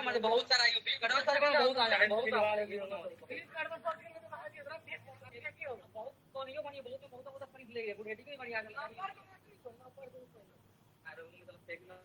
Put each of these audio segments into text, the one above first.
मुझे बहुत सारा यूपी करो सर में बहुत आ जाए बहुत सवाल है बहुत कोनियो बनी बहुत बहुत बहुत अपनी ले गए बुढ़ेटी की बढ़िया अरे उनको तो फेंकना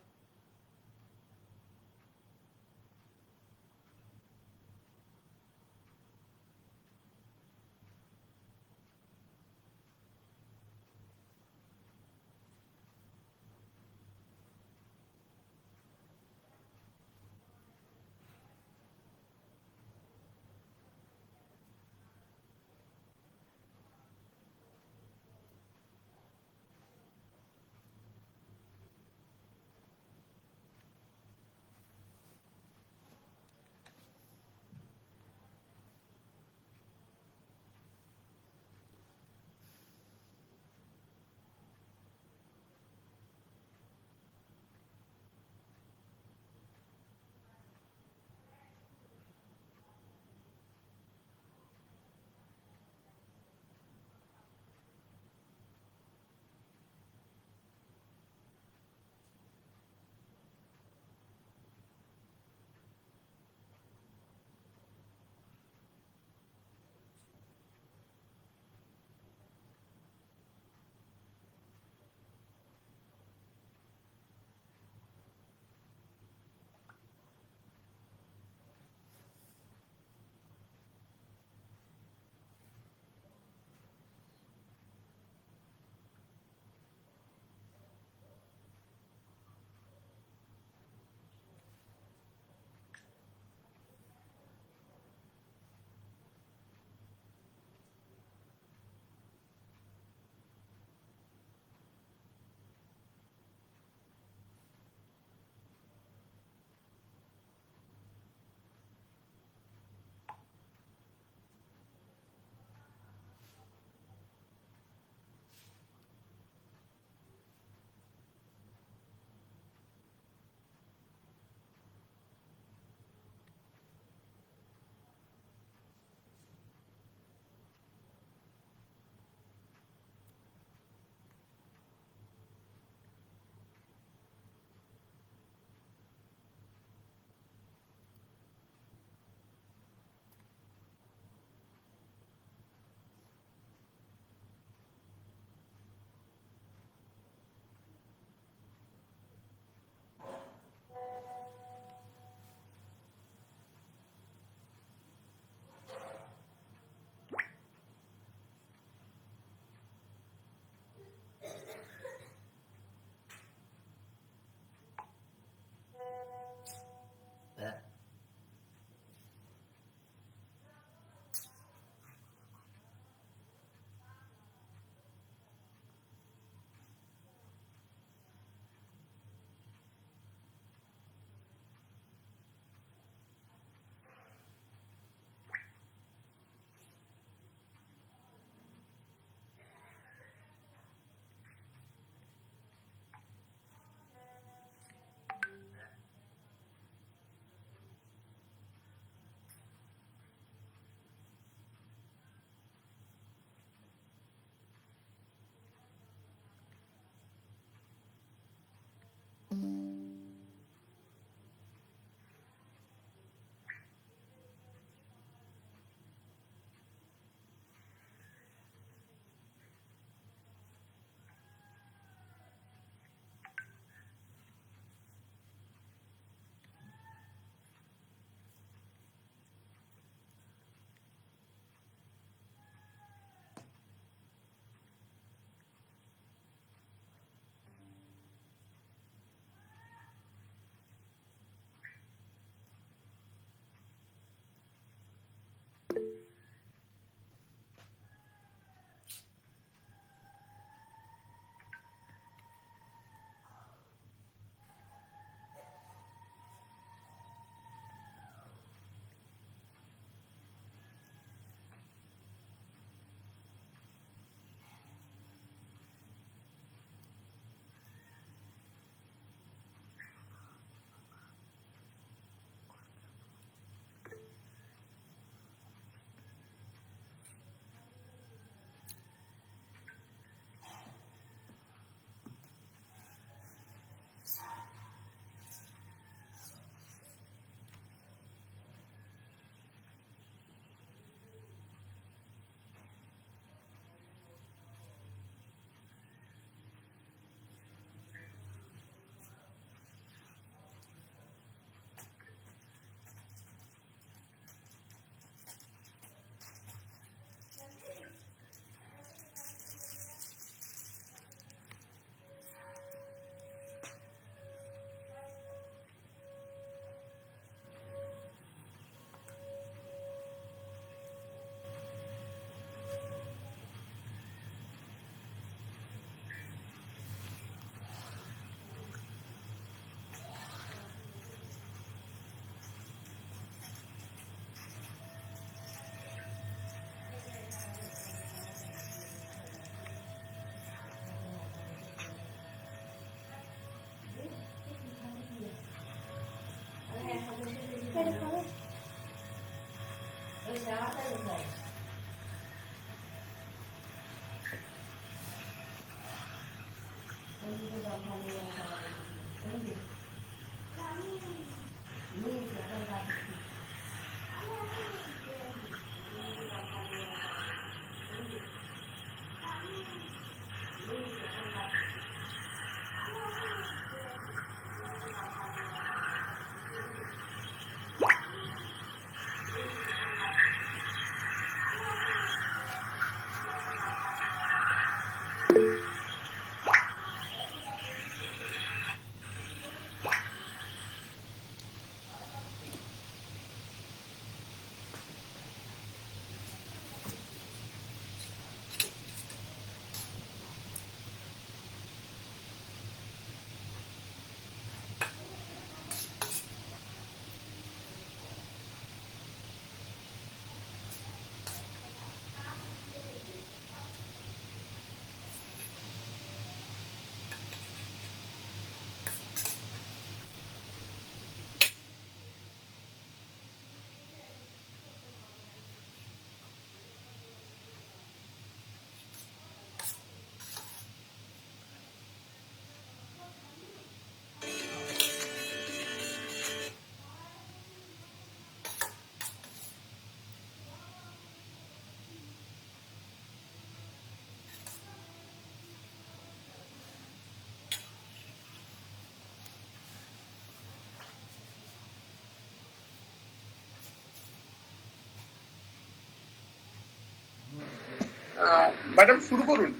ম্যাডাম শুরু করুন।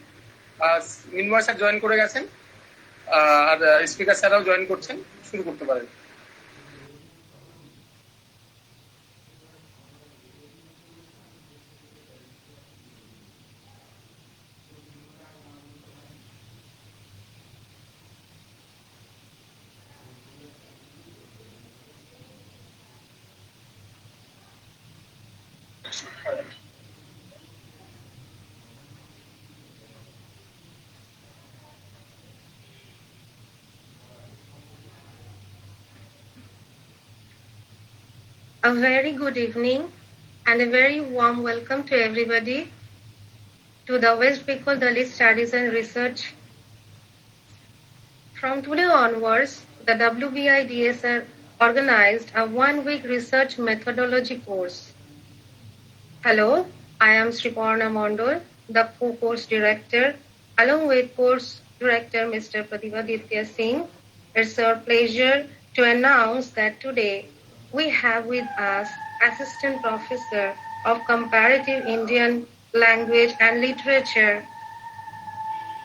মিনময় স্যার জয়েন করে গেছেন, আর স্পিকার স্যাররাও জয়েন করছেন, শুরু করতে পারেন। A very good evening and a very warm welcome to everybody to the West Bengal Dalit Studies and Research. From today onwards, the WBIDSR organized a one-week research methodology course. Hello, I am Sriparna Mondol, the co-course director, along with course director Mr. Pratibhaditya Singh. It's our pleasure to announce that today we have with us Assistant Professor of Comparative Indian Language and Literature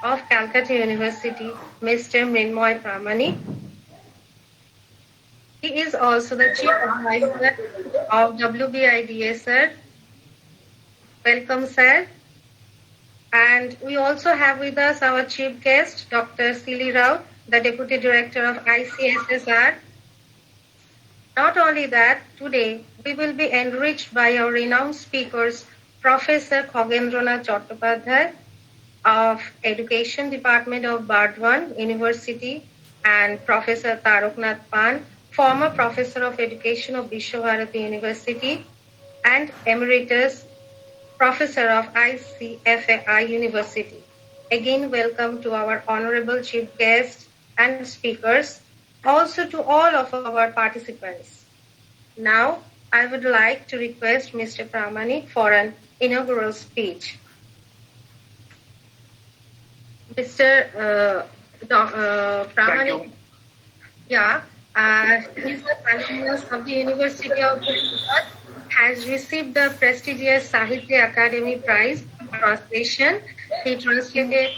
of Calcutta University, Mr. Mrinmoy Pramani. He is also the Chief Advisor of WBIDSR. Welcome, sir. And we also have with us our chief guest, Dr. Sili Rao, the Deputy Director of ICSSR. Not only that, today we will be enriched by our renowned speakers, Professor Khagendranath Chattopadhyay of Education Department of Bardwan University and Professor Taraknath Pan, former Professor of Education of Vishwabharati University and Emeritus Professor of ICFAI University. Again, welcome to our honorable chief guests and speakers, also to all of our participants. Now, I would like to request Mr. Pramani for an inaugural speech. Mr. Pramani, yeah, he is the alumnus of the University of Gujarat, has received the prestigious Sahitya Academy Prize for translation. He translated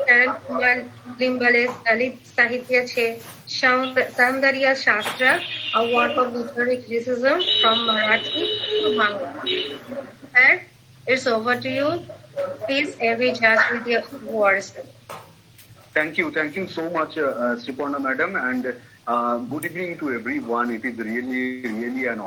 Karan Kumar Limbale's Dalit Sahitya Che Saundarya Shastra, a work of literary criticism from Marathi to Bangla. Sir, it's over to you. Please enrich us with your words. Thank you so much, Sriparna Madam, and good evening to everyone. It is really an